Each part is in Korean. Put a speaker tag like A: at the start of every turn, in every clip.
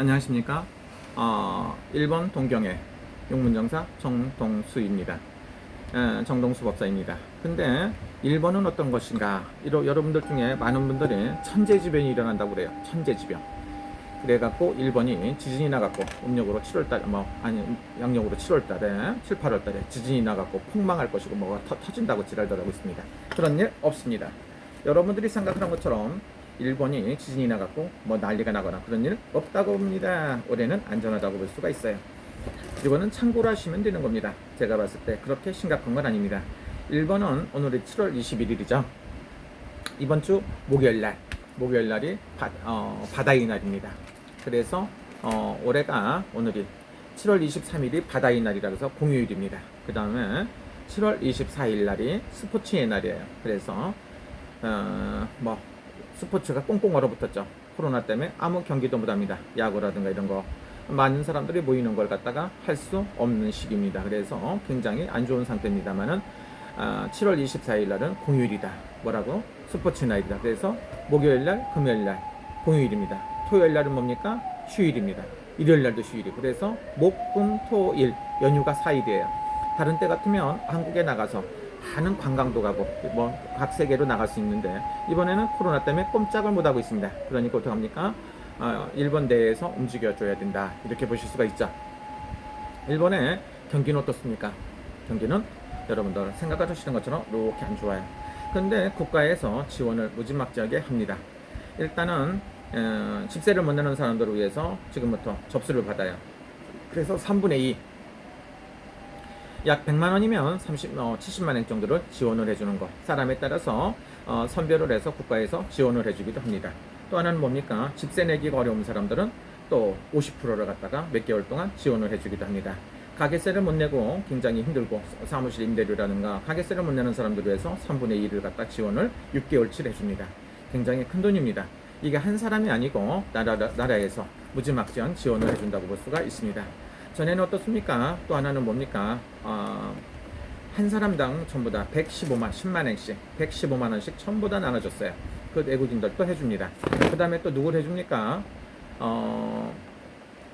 A: 안녕하십니까. 일본 동경의 용문정사 정동수입니다. 정동수 법사입니다. 근데 일본은 어떤 것인가? 여러분들 중에 많은 분들이 천재지변이 일어난다고 그래요. 천재지변. 그래갖고 일본이 지진이 나갖고 음력으로 7월달에 양력으로 7월달에 7, 8월달에 지진이 나갖고 폭망할 것이고 뭐가 터진다고 지랄들 하고 있습니다. 그런 일 없습니다. 여러분들이 생각하는 것처럼 일본이 지진이 나갖고 뭐 난리가 나거나 그런 일 없다고 봅니다. 올해는 안전하다고 볼 수가 있어요. 이거는 참고로 하시면 되는 겁니다. 제가 봤을 때 그렇게 심각한 건 아닙니다. 일본은 오늘이 7월 21일이죠. 이번 주 목요일날이 바다의 날입니다. 그래서 올해가 오늘이 7월 23일이 바다의 날이라 서 공휴일입니다. 그 다음에 7월 24일 날이 스포츠의 날이에요. 그래서 스포츠가 꽁꽁 얼어붙었죠. 코로나 때문에 아무 경기도 못합니다. 야구라든가 이런 거 많은 사람들이 모이는 걸 갖다가 할 수 없는 시기입니다. 그래서 굉장히 안 좋은 상태입니다만은 7월 24일 날은 공휴일이다. 뭐라고? 스포츠 날이다. 그래서 목요일 날, 금요일 날 공휴일입니다. 토요일 날은 뭡니까? 휴일입니다. 일요일 날도 휴일이고 그래서 목, 금, 토, 일 연휴가 4일이에요. 다른 때 같으면 한국에 나가서 많은 관광도 가고 각 세계로 나갈 수 있는데 이번에는 코로나 때문에 꼼짝을 못하고 있습니다. 그러니까 어떻게 합니까? 일본 내에서 움직여줘야 된다. 이렇게 보실 수가 있죠. 일본의 경기는 어떻습니까? 경기는 여러분들 생각하시는 것처럼 이렇게 안 좋아요. 그런데 국가에서 지원을 무지막지하게 합니다. 일단은 집세를 못 내는 사람들을 위해서 지금부터 접수를 받아요. 그래서 3분의 2 약 100만 원이면 70만 원 정도를 지원을 해주는 것. 사람에 따라서 선별을 해서 국가에서 지원을 해주기도 합니다. 또 하나는 뭡니까? 집세 내기가 어려운 사람들은 또 50%를 갖다가 몇 개월 동안 지원을 해주기도 합니다. 가게세를 못 내고 굉장히 힘들고 사무실 임대료라든가 가게세를 못 내는 사람들을 위해서 3분의 1을 갖다 지원을 6개월치 해줍니다. 굉장히 큰 돈입니다. 이게 한 사람이 아니고 나라에서 무지막지한 지원을 해준다고 볼 수가 있습니다. 전에는 어떻습니까? 또 하나는 뭡니까? 한 사람당 전부 다 10만 원씩 115만 원씩 전부 다 나눠줬어요. 그 외국인들도 해줍니다. 그 다음에 또 누굴 해줍니까?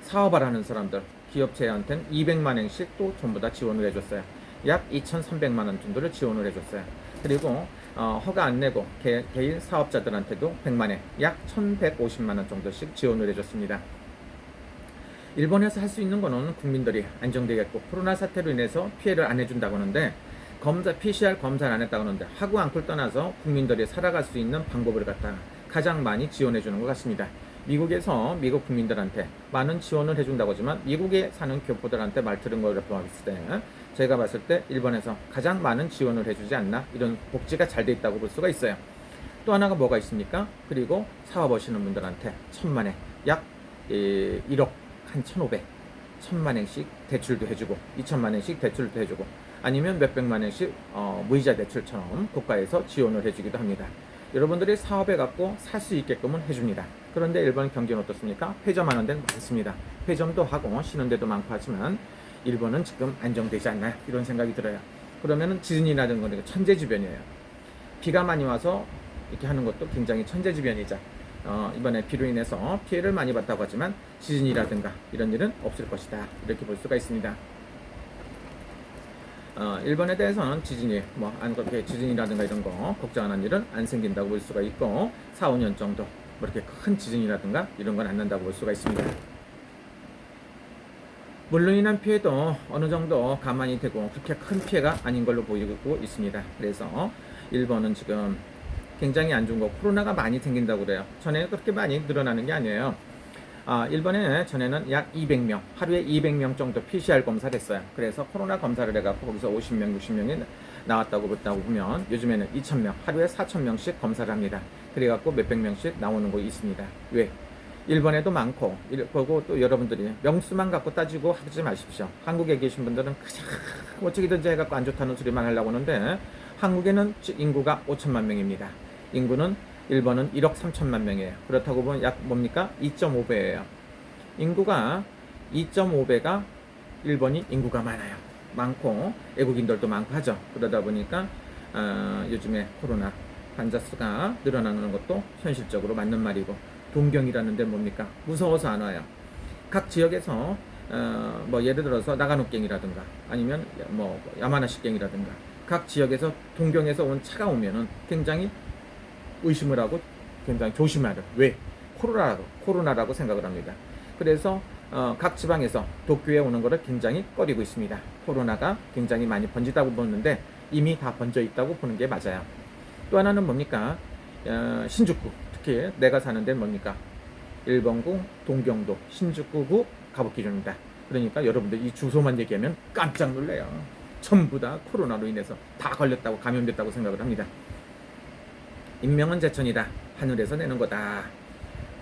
A: 사업을 하는 사람들, 기업체한테는 200만 원씩 또 전부 다 지원을 해줬어요. 약 2,300만 원 정도를 지원을 해줬어요. 그리고 허가 안 내고 개인 사업자들한테도 100만 원, 약 1,150만 원 정도씩 지원을 해줬습니다. 일본에서 할 수 있는 거는 국민들이 안정되겠고 코로나 사태로 인해서 피해를 안 해준다고 하는데 PCR 검사를 안 했다고 하는데 하고 않고를 떠나서 국민들이 살아갈 수 있는 방법을 갖다가 가장 많이 지원해 주는 것 같습니다. 미국에서 미국 국민들한테 많은 지원을 해준다고 하지만 미국에 사는 교포들한테 말 들은 걸 봤을 때 제가 봤을 때 일본에서 가장 많은 지원을 해주지 않나 이런 복지가 잘 돼 있다고 볼 수가 있어요. 또 하나가 뭐가 있습니까? 그리고 사업하시는 분들한테 1,000만 원, 약 1억 한 1,500, 1,000만 원씩 대출도 해주고 2,000만 원씩 대출도 해주고 아니면 몇백만 원씩 무이자 대출처럼 국가에서 지원을 해주기도 합니다. 여러분들이 사업해 갖고 살 수 있게끔은 해줍니다. 그런데 일본 경기는 어떻습니까? 폐점하는 데는 많습니다. 폐점도 하고 쉬는 데도 많고 하지만 일본은 지금 안정되지 않나요? 이런 생각이 들어요. 그러면은 지진이라는 건 천재지변이에요. 비가 많이 와서 이렇게 하는 것도 굉장히 천재지변이죠. 이번에 비로 인해서 피해를 많이 봤다고 하지만 지진이라든가 이런 일은 없을 것이다. 이렇게 볼 수가 있습니다. 일본에 대해서는 지진이 그렇게 지진이라든가 이런 거 걱정하는 일은 안 생긴다고 볼 수가 있고 4, 5년 정도 이렇게 큰 지진이라든가 이런 건 안 난다고 볼 수가 있습니다. 물로 인한 피해도 어느 정도 감안이 되고 그렇게 큰 피해가 아닌 걸로 보이고 있습니다. 그래서 일본은 지금 굉장히 안 좋은 거 코로나가 많이 생긴다고 그래요. 전에는 그렇게 많이 늘어나는 게 아니에요. 일본에 전에는 약 200명, 하루에 200명 정도 PCR 검사를 했어요. 그래서 코로나 검사를 해갖고 거기서 50명, 60명이 나왔다고 보면 요즘에는 2,000명, 하루에 4,000명씩 검사를 합니다. 그래갖고 몇백 명씩 나오는 거 있습니다. 왜? 일본에도 많고, 그리고 또 여러분들이 명수만 갖고 따지고 하지 마십시오. 한국에 계신 분들은 그냥 어떻게든지 해갖고 안 좋다는 소리만 하려고 하는데 한국에는 인구가 5천만 명입니다. 인구는 일본은 1억 3천만 명이에요. 그렇다고 보면 약 뭡니까? 2.5배예요. 인구가 2.5배가 일본이 인구가 많고 외국인들도 많고 하죠. 그러다 보니까 요즘에 코로나 환자 수가 늘어나는 것도 현실적으로 맞는 말이고 동경이라는 데 뭡니까? 무서워서 안 와요. 각 지역에서 뭐 예를 들어서 나가노갱이라든가 아니면 뭐 야마나시갱이라든가 각 지역에서 동경에서 온 차가 오면은 굉장히 의심을 하고 굉장히 조심하려. 왜? 코로나라고 생각을 합니다. 그래서 각 지방에서 도쿄에 오는 것을 굉장히 꺼리고 있습니다. 코로나가 굉장히 많이 번지다고 보는데 이미 다 번져 있다고 보는 게 맞아요. 또 하나는 뭡니까? 신주쿠, 특히 내가 사는 데는 뭡니까? 일본구 동경도 신주쿠구 가부키郡입니다. 그러니까 여러분들 이 주소만 얘기하면 깜짝 놀래요. 전부 다 코로나로 인해서 다 걸렸다고 감염됐다고 생각을 합니다. 인명은 제천이다. 하늘에서 내는 거다.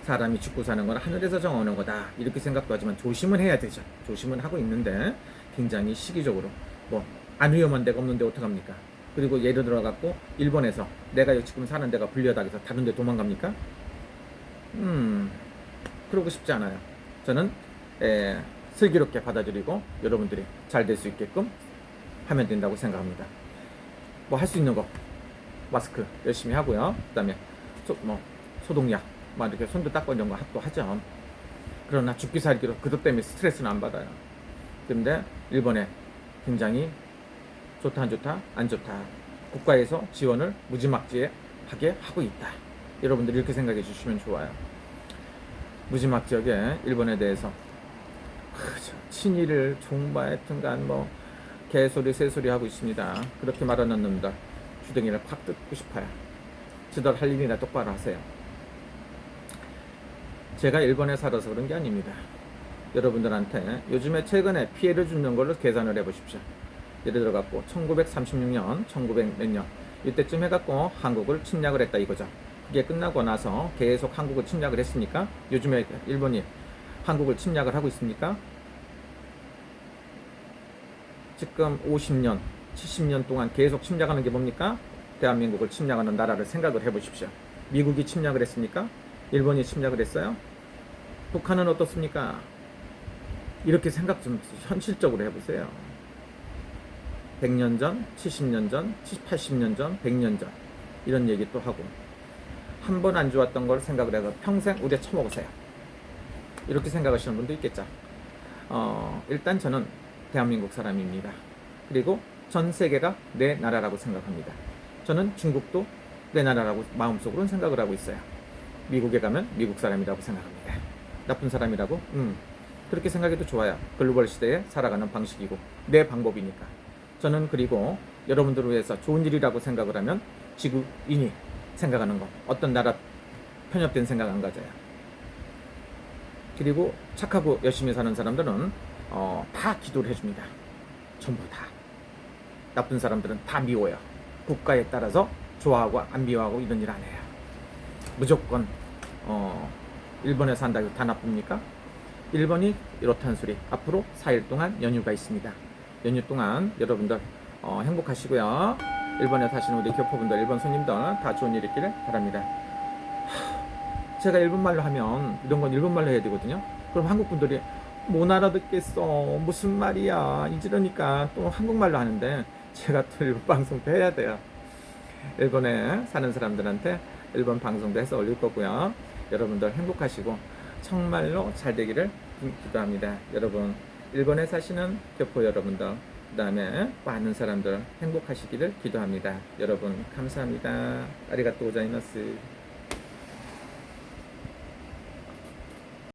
A: 사람이 죽고 사는 건 하늘에서 정하는 거다. 이렇게 생각도 하지만 조심은 해야 되죠. 조심은 하고 있는데 굉장히 시기적으로 뭐 안 위험한 데가 없는데 어떡합니까? 그리고 예를 들어 갖고 일본에서 내가 지금 사는 데가 불려다해서 다른 데 도망갑니까? 그러고 싶지 않아요. 저는 슬기롭게 받아들이고 여러분들이 잘 될 수 있게끔 하면 된다고 생각합니다. 뭐 할 수 있는 거 마스크 열심히 하고요. 그다음에 소독약 막 이렇게 손도 닦고 이런 거 또 하죠. 그러나 죽기 살기로 그것 때문에 스트레스는 안 받아요. 근데 일본에 굉장히 좋다 안 좋다 안 좋다. 국가에서 지원을 무지막지하게 하고 있다. 여러분들이 이렇게 생각해 주시면 좋아요. 무지막지하게 일본에 대해서 친일을 종바했든간 뭐 개소리 새소리 하고 있습니다. 그렇게 말하는 놈들 주댕이를 팍 뜯고 싶어요. 지들 할 일이나 똑바로 하세요. 제가 일본에 살아서 그런 게 아닙니다. 여러분들한테 요즘에 최근에 피해를 주는 걸로 계산을 해보십시오. 예를 들어 갖고 1936년, 1900 몇 년 이때쯤 해갖고 한국을 침략을 했다 이거죠. 그게 끝나고 나서 계속 한국을 침략을 했으니까 요즘에 일본이 한국을 침략을 하고 있습니까? 지금 50년, 70년 동안 계속 침략하는 게 뭡니까? 대한민국을 침략하는 나라를 생각을 해보십시오. 미국이 침략을 했습니까? 일본이 침략을 했어요? 북한은 어떻습니까? 이렇게 생각 좀 현실적으로 해보세요. 100년 전, 70년 전, 80년 전, 100년 전 이런 얘기 또 하고 한 번 안 좋았던 걸 생각을 해서 평생 우려 쳐먹으세요. 이렇게 생각하시는 분도 있겠죠. 일단 저는 대한민국 사람입니다. 그리고 전 세계가 내 나라라고 생각합니다. 저는 중국도 내 나라라고 마음속으로는 생각을 하고 있어요. 미국에 가면 미국 사람이라고 생각합니다. 나쁜 사람이라고? 그렇게 생각해도 좋아요. 글로벌 시대에 살아가는 방식이고 내 방법이니까. 저는 그리고 여러분들을 위해서 좋은 일이라고 생각을 하면 지구인이 생각하는 거 어떤 나라 편협된 생각 안 가져요. 그리고 착하고 열심히 사는 사람들은 다 기도를 해줍니다. 전부 다. 나쁜 사람들은 다 미워요. 국가에 따라서 좋아하고 안 미워하고 이런 일 안 해요. 무조건 일본에 산다고 다 나쁩니까? 일본이 이렇다는 소리. 앞으로 4일 동안 연휴가 있습니다. 연휴 동안 여러분들 행복하시고요. 일본에 사시는 우리 교포분들, 일본 손님들 다 좋은 일 있기를 바랍니다. 제가 일본말로 하면 이런 건 일본말로 해야 되거든요. 그럼 한국 분들이 못 알아듣겠어. 무슨 말이야. 이러니까 또 한국말로 하는데 제가 또 일본 방송도 해야 돼요. 일본에 사는 사람들한테 일본 방송도 해서 올릴 거고요. 여러분들 행복하시고 정말로 잘 되기를 기도합니다. 여러분 일본에 사시는 교포 여러분들 그 다음에 많은 사람들 행복하시기를 기도합니다. 여러분 감사합니다. 아리가또 고자이마스.